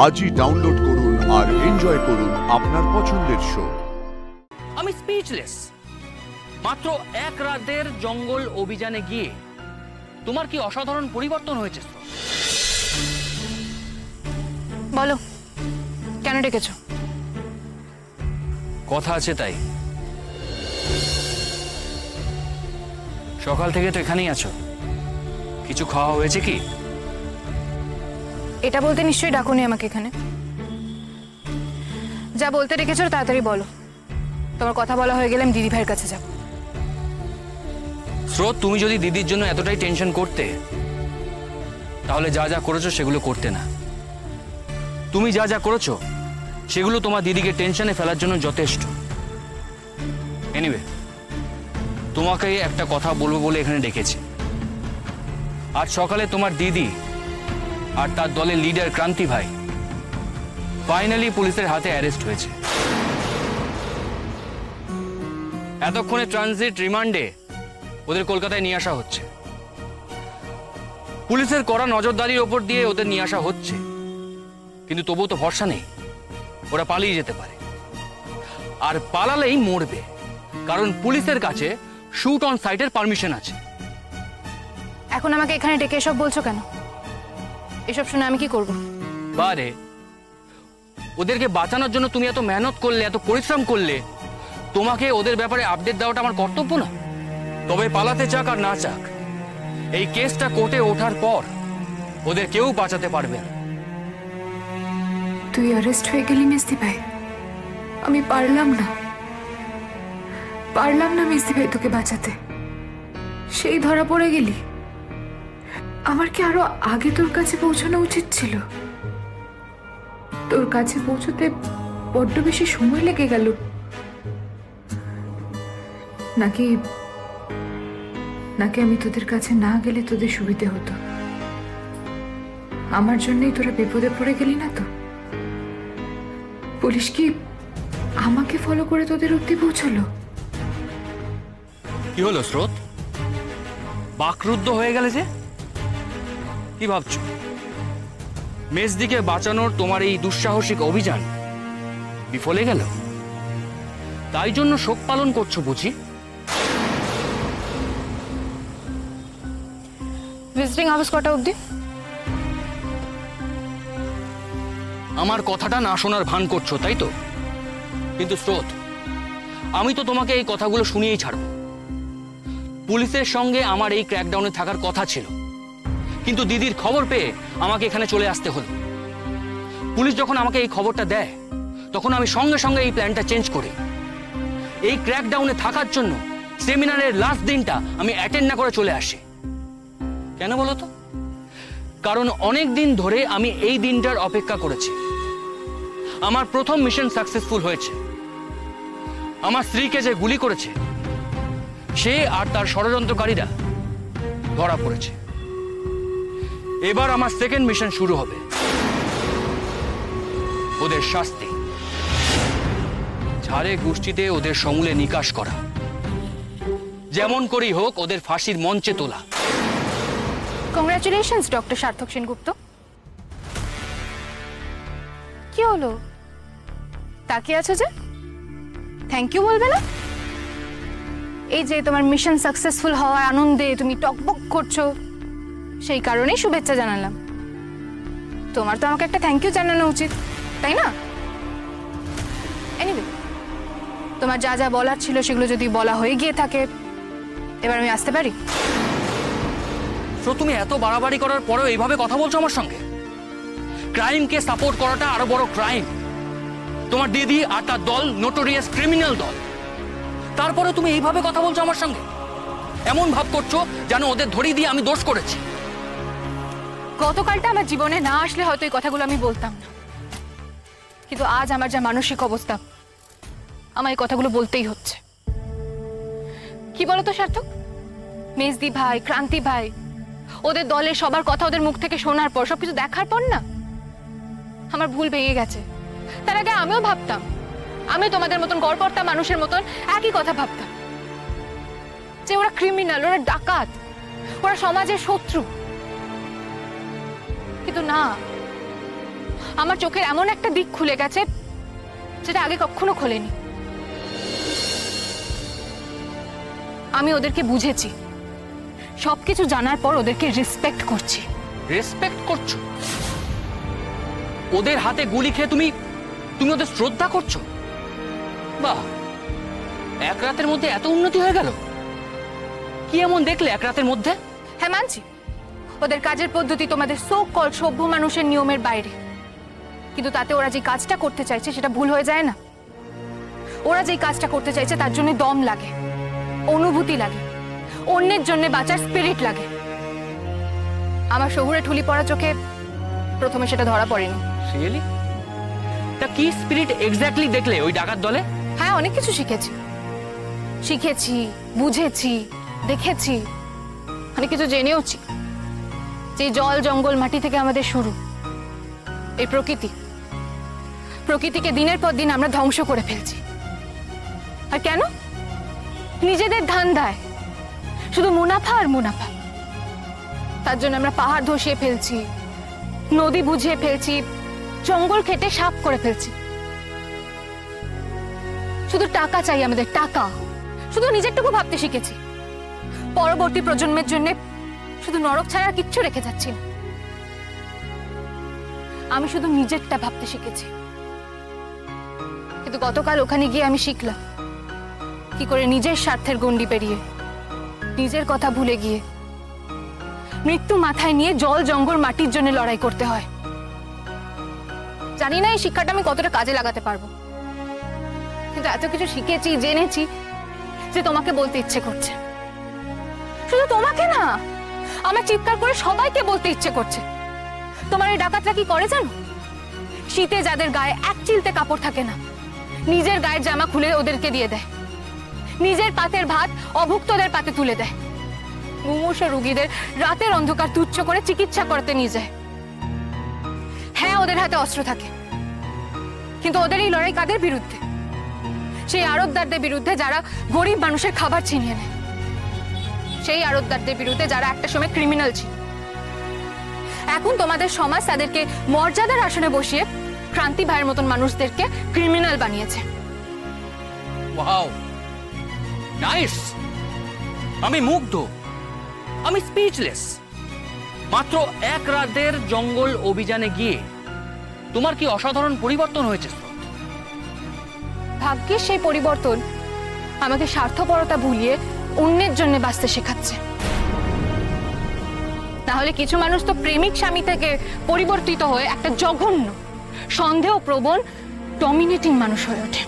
আজই ডাউনলোড করুন আর এনজয় করুন আপনার পছন্দের শো। আমি স্পিচলেস। মাত্র এক রাতের জঙ্গল অভিযানে গিয়ে তোমার কি অসাধারণ পরিবর্তন হয়েছে। বলো, কেন ডেকেছো? কথা আছে তাই। সকাল থেকে তো এখানেই আছো, কিছু খাওয়া হয়েছে কি? এটা বলতে নিশ্চয়ই ডাকোনি আমাকে এখানে। যা বলতে ডেকেছো তাড়াতাড়ি বলো। তোমার কথা বলা হয়ে গেলে আমি দিদি ভাইয়ের কাছে যাব। স্রোত, তুমি যদি দিদির জন্য এতটাই টেনশন করতে তাহলে যা যা করেছো সেগুলো করতে না। তুমি যা যা করেছো সেগুলো তোমার দিদিকে টেনশনে ফেলার জন্য যথেষ্ট। এনিওয়ে, তোমাকে একটা কথা বলবো বলে এখানে ডেকেছি। আজ সকালে তোমার দিদি আর তার দলের লিডার ক্রান্তি ভাই ফাইনালি পুলিশের হাতে অ্যারেস্ট হয়েছে। এতক্ষণে ট্রানজিট রিমান্ডে ওদের কলকাতায় নিয়ে আসা হচ্ছে। পুলিশের কড়া নজরদারির ওপর দিয়ে ওদের নিয়ে আসা হচ্ছে, কিন্তু তবুও তো ভরসা নেই, ওরা পালিয়ে যেতে পারে। আর পালালেই মরবে, কারণ পুলিশের কাছে শুট অন সাইটের পারমিশন আছে। এখন আমাকে এখানে ডেকে এসব বলছো কেন? এসব শুনে আমি কি করব? বারে, ওদেরকে বাঁচানোর জন্য তুমি এত মেহনত করলে, এত পরিশ্রম করলে, তোমাকে ওদের ব্যাপারে আপডেট দেওয়াটা আমার কর্তব্য না? তবে পালাতে চাক আর না চাক, এই কেসটা কোর্টে ওঠার পর ওদের কেউ বাঁচাতে পারবে না। তুই অ্যারেস্ট হয়ে গেলি মেজদি ভাই। আমি পারলাম না মেজদি ভাই তোকে বাঁচাতে। সেই ধরা পড়ে গেলি। আমার কি আরো আগে তোর কাছে পৌঁছানো উচিত ছিল? তোর কাছে পৌঁছতে বড্ড বেশি সময় লেগে গেল নাকি আমি তোদের কাছে না গেলে তোদের সুবিধে হতো? আমার জন্যই তোরা বিপদে পড়ে গেলি না তো? পুলিশ কি আমাকে ফলো করে তোদের অব্দি পৌঁছলো? কি হলো স্রোত, বাকরুদ্ধ হয়ে গেলে যে? কি ভাবছো মেজদিকে বাঁচানোর তোমার এই দুঃসাহসিক অভিযান বিফলে গেল, তাই জন্য শোক পালন করছো বুঝি? ভিজিটিং আওয়ার্স কটা অবধি? আমার কথাটা না শোনার ভান করছো তাই তো? কিন্তু স্রোত, আমি তো তোমাকে এই কথাগুলো শুনিয়েই ছাড়ব। পুলিশের সঙ্গে আমার এই ক্র্যাকডাউনে থাকার কথা ছিল, কিন্তু দিদির খবর পেয়ে আমাকে এখানে চলে আসতে হলো। পুলিশ যখন আমাকে এই খবরটা দেয় তখন আমি সঙ্গে সঙ্গে এই প্ল্যানটা চেঞ্জ করি। এই ক্র্যাকডাউনে থাকার জন্য সেমিনারের লাস্ট দিনটা আমি অ্যাটেন্ড না করে চলে আসি। কেন বলো তো? কারণ অনেক দিন ধরে আমি এই দিনটার অপেক্ষা করেছি। আমার প্রথম মিশন সাকসেসফুল হয়েছে। আমার স্ত্রীকে যে গুলি করেছে সে আর তার ষড়যন্ত্রকারীরা ধরা পড়েছে। এবার আমার সেকেন্ড মিশন শুরু হবে, ওদের শাস্তি। ঝাড়ে গোষ্ঠীতে ওদের সমূলে নিকাশ করা, যেমন করেই হোক ওদের ফাঁসির মঞ্চে তোলা। কংগ্রাচুলেশনস ডক্টর সার্থক সেনগুপ্ত। কি হলো, তাকিয়ে আছো যে? থ্যাংক ইউ বলবে না? এই যে তোমার মিশন সাকসেসফুল হওয়ার আনন্দে তুমি টকবক করছো, সেই কারণেই শুভেচ্ছা জানালাম। তোমার তো আমাকে একটা থ্যাংক ইউ জানানো উচিত, তাই না? এনিওয়ে, তোমার যা যা বলার ছিল সেগুলো যদি বলা হয়ে গিয়ে থাকে, এবার আমি আসতে পারি? তো তুমি এত বাড়াবাড়ি করার পরেও এইভাবে কথা বলছো আমার সঙ্গে? ক্রাইমকে সাপোর্ট করাটা আরো বড় ক্রাইম। তোমার দিদি আর তার দল নোটোরিয়াস ক্রিমিনাল দল, তারপরে তুমি এইভাবে কথা বলছো আমার সঙ্গে। এমন ভাব করছো যেন ওদের ধরিয়ে দিয়ে আমি দোষ করেছি। গতকালটা আমার জীবনে না আসলে হয়তো এই কথাগুলো আমি বলতাম না, কিন্তু আজ আমার যা মানসিক অবস্থা, আমার এই কথাগুলো বলতেই হচ্ছে। কি বলতো সার্থক, মেজদি ভাই, ক্রান্তি ভাই, ওদের দলের সবার কথা ওদের মুখ থেকে শোনার পর, সবকিছু দেখার পর না আমার ভুল ভেঙে গেছে। তার আগে আমিও ভাবতাম, আমি তোমাদের মতন গড়পড়তা মানুষের মতন একই কথা ভাবতাম যে ওরা ক্রিমিনাল, ওরা ডাকাত, ওরা সমাজের শত্রু। কিন্তু না, আমার চোখের এমন একটা দিক খুলে গেছে যেটা আগে কখনো খোলেনি। আমি ওদেরকে বুঝেছি, সবকিছু জানার পর ওদেরকে রেসপেক্ট করছি। রেসপেক্ট করছো? ওদের হাতে গুলি খেয়ে তুমি তুমি ওদের শ্রদ্ধা করছো? বাহ, এক রাতের মধ্যে এত উন্নতি হয়ে গেল। কি এমন দেখলে এক রাতের মধ্যে? হ্যাঁ মানছি, ওদের কাজের পদ্ধতি তোমাদের সো কল সভ্য মানুষের নিয়মের বাইরে, কিন্তু তাতে ওরা যে কাজটা করতে চাইছে সেটা ভুল হয়ে যায় না। ওরা যে কাজটা করতে চাইছে তার জন্য দম লাগে, অনুভূতি লাগে, অন্যের জন্য বাঁচার স্পিরিট লাগে। আমার শহুরে ঠুলি পড়া চোখে প্রথমে সেটা ধরা পড়েনি। রিয়েলি? তা কি স্পিরিট এক্স্যাক্টলি দেখলে ওই ডাকাত দলে? হ্যাঁ, অনেক কিছু শিখেছি, বুঝেছি, দেখেছি, অনেক কিছু জেনেওছি। যে জল জঙ্গল মাটি থেকে আমাদের শুরু, এই প্রকৃতিকে দিনের পর দিন আমরা ধ্বংস করে ফেলছি। আর কেন? নিজেদের ধান্দায়, শুধু মুনাফা আর মুনাফা। তার জন্য আমরা পাহাড় ধসিয়ে ফেলছি, নদী বুঝিয়ে ফেলছি, জঙ্গল কেটে সাফ করে ফেলছি। শুধু টাকা চাই আমাদের, টাকা। শুধু নিজেরটুকু ভাবতে শিখেছি, পরবর্তী প্রজন্মের জন্য শুধু নরক ছাড়া আর কিচ্ছু রেখে যাচ্ছি না। আমি শুধু নিজেরটা ভাবতে শিখেছি, কিন্তু গতকাল ওখানে গিয়ে আমি শিখলাম কি করে নিজের স্বার্থের গণ্ডি পেরিয়ে, নিজের কথা ভুলে গিয়ে, মৃত্যু মাথায় নিয়ে জল জঙ্গল মাটির জন্য লড়াই করতে হয়। জানি না এই শিক্ষাটা আমি কতটা কাজে লাগাতে পারবো, কিন্তু এত কিছু শিখেছি, জেনেছি যে তোমাকে বলতে ইচ্ছে করছে। শুধু তোমাকে না, আমার চিৎকার করে সবাইকে বলতে ইচ্ছে করছে। তোমার এই ডাকাতরা কি করে জানো? শীতে যাদের গায়ে এক চিলতে কাপড় থাকে না, নিজের গায়ের জামা খুলে ওদেরকে দিয়ে দেয়, নিজের পাতের ভাত অভুক্তদের পাতে তুলে দেয়, মুমূর্ষ রোগীদের রাতের অন্ধকার তুচ্ছ করে চিকিৎসা করতে নিয়ে যায়। হ্যাঁ, ওদের হাতে অস্ত্র থাকে, কিন্তু ওদের এই লড়াই কাদের বিরুদ্ধে? সেই আড়তদারদের বিরুদ্ধে যারা গরিব মানুষের খাবার ছিনিয়ে নেয়, সেই আড়তদারদের বিরুদ্ধে যারা একটা সময় ক্রিমিনাল ছিল। এখন তোমাদের সমাজ তাদেরকে মর্যাদার আসনে বসিয়ে ক্রান্তি ভাইয়ের মতন মানুষদেরকে ক্রিমিনাল বানিয়েছে। Wow, nice! আমি মুগ্ধ, আমি স্পিচলেস। মাত্র এক রাতের জঙ্গল অভিযানে গিয়ে তোমার কি অসাধারণ পরিবর্তন হয়েছে। ভাগ্যের সেই পরিবর্তন আমাকে স্বার্থপরতা ভুলিয়ে অন্যের জন্য বাঁচতে শেখাচ্ছে। তাহলে কিছু মানুষ তো প্রেমিক স্বামী থেকে পরিবর্তিত হয়ে একটা জঘন্য, সন্দেহপ্রবণ, ডমিনেটিং মানুষ হয়ে ওঠে।